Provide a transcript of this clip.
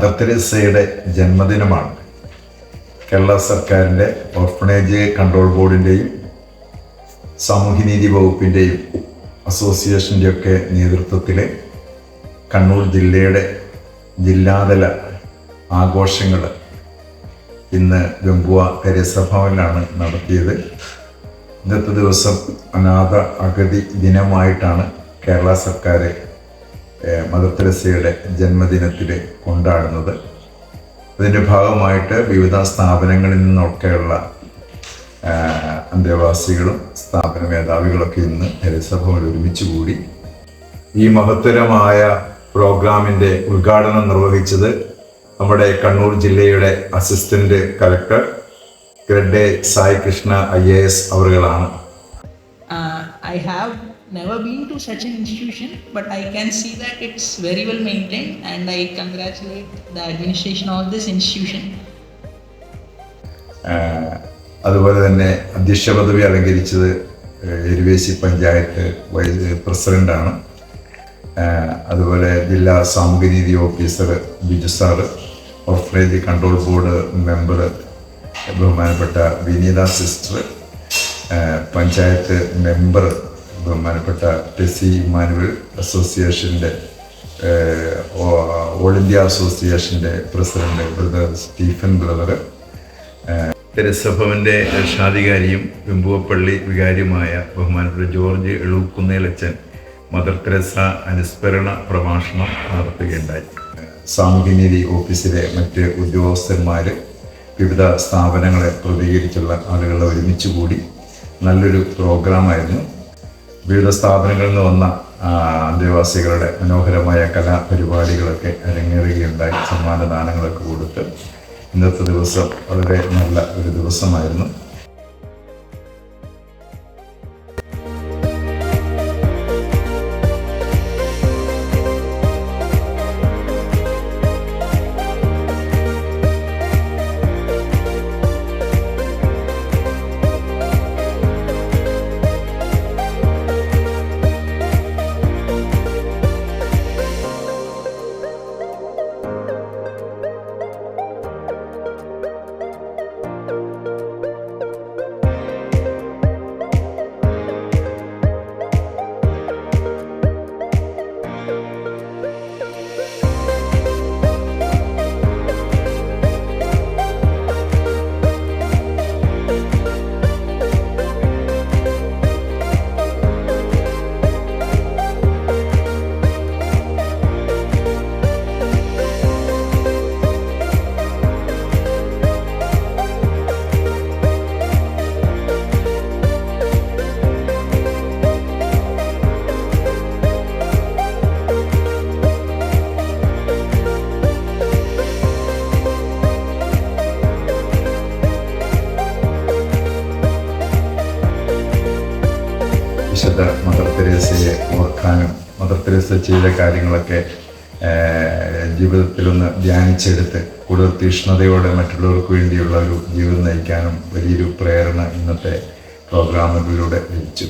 Mother തെരേസയുടെ ജന്മദിനമാണ്. കേരള സർക്കാരിൻ്റെ orphanage control ബോർഡിൻ്റെയും സാമൂഹ്യനീതി വകുപ്പിൻ്റെയും അസോസിയേഷൻ്റെയൊക്കെ നേതൃത്വത്തിൽ കണ്ണൂർ ജില്ലയുടെ ജില്ലാതല ആഘോഷങ്ങൾ ഇന്ന് വെമ്പുവ തെരേസ ഭവനിലാണ് നടത്തിയത്. ഇന്നത്തെ ദിവസം അനാഥ അഗതി ദിനമായിട്ടാണ് കേരള സർക്കാർ മദർ തെരേസയുടെ ജന്മദിനത്തിൽ കൊണ്ടാടുന്നത്. അതിൻ്റെ ഭാഗമായിട്ട് വിവിധ സ്ഥാപനങ്ങളിൽ നിന്നൊക്കെയുള്ള അന്തേവാസികളും സ്ഥാപന മേധാവികളൊക്കെ ഇന്ന് തെരേസ ഭവനിൽ ഒരുമിച്ച് കൂടി ഈ മഹത്തരമായ പ്രോഗ്രാമിൻ്റെ ഉദ്ഘാടനം നിർവഹിച്ചത് നമ്മുടെ കണ്ണൂർ ജില്ലയുടെ assistant collector Grandhe Sai Krishna IAS അവറുകളാണ്. I have never been to such an institution, but I can see that it's very well maintained, and I congratulate the administration of this institution. അതുപോലെ തന്നെ അധ്യക്ഷ പദവി അലങ്കരിച്ചത് എരുവേശി പഞ്ചായത്ത് വൈസ് പ്രസിഡന്റാണ്. അതുപോലെ ജില്ലാ സാമൂഹ്യനീതി officer Biju sir, orphanage control board member ബഹുമാനപ്പെട്ട Vineetha sister, panchayat member ബഹുമാനപ്പെട്ട ടെസി ഇമാനുവൽ, അസോസിയേഷൻ്റെ ഓൾ ഇന്ത്യ അസോസിയേഷൻ്റെ president brother Stephen brother, Theresa ഭവൻ്റെ രക്ഷാധികാരിയും വെമ്പുവപ്പള്ളി വികാരിയുമായ ബഹുമാനപ്പെട്ട ജോർജ് എളൂക്കുന്നേലച്ചൻ മദർ തെരേസ അനുസ്മരണ പ്രഭാഷണം നടത്തുകയുണ്ടായി. സാമൂഹ്യനീതി ഓഫീസിലെ മറ്റ് ഉദ്യോഗസ്ഥന്മാർ, വിവിധ സ്ഥാപനങ്ങളെ പ്രതികരിച്ചുള്ള ആളുകളെ ഒരുമിച്ച് കൂടി നല്ലൊരു പ്രോഗ്രാമായിരുന്നു. വിവിധ സ്ഥാപനങ്ങളിൽ നിന്ന് വന്ന അന്തേവാസികളുടെ മനോഹരമായ കലാപരിപാടികളൊക്കെ അരങ്ങേറുകയുണ്ടായി. സമ്മാനദാനങ്ങളൊക്കെ കൊടുത്ത് ഇന്നത്തെ ദിവസം വളരെ നല്ല ഒരു ദിവസമായിരുന്നു. വിശുദ്ധ മദർ തെരേസയെ ഓർക്കാനും മദർ തെരേസ ചെയ്ത കാര്യങ്ങളൊക്കെ ജീവിതത്തിലൊന്ന് ധ്യാനിച്ചെടുത്ത് കൂടുതൽ തീഷ്ണതയോടെ മറ്റുള്ളവർക്ക് വേണ്ടിയുള്ള ഒരു ജീവിതം നയിക്കാനും വലിയൊരു പ്രേരണ ഇന്നത്തെ പ്രോഗ്രാമുകളിലൂടെ ലഭിച്ചു.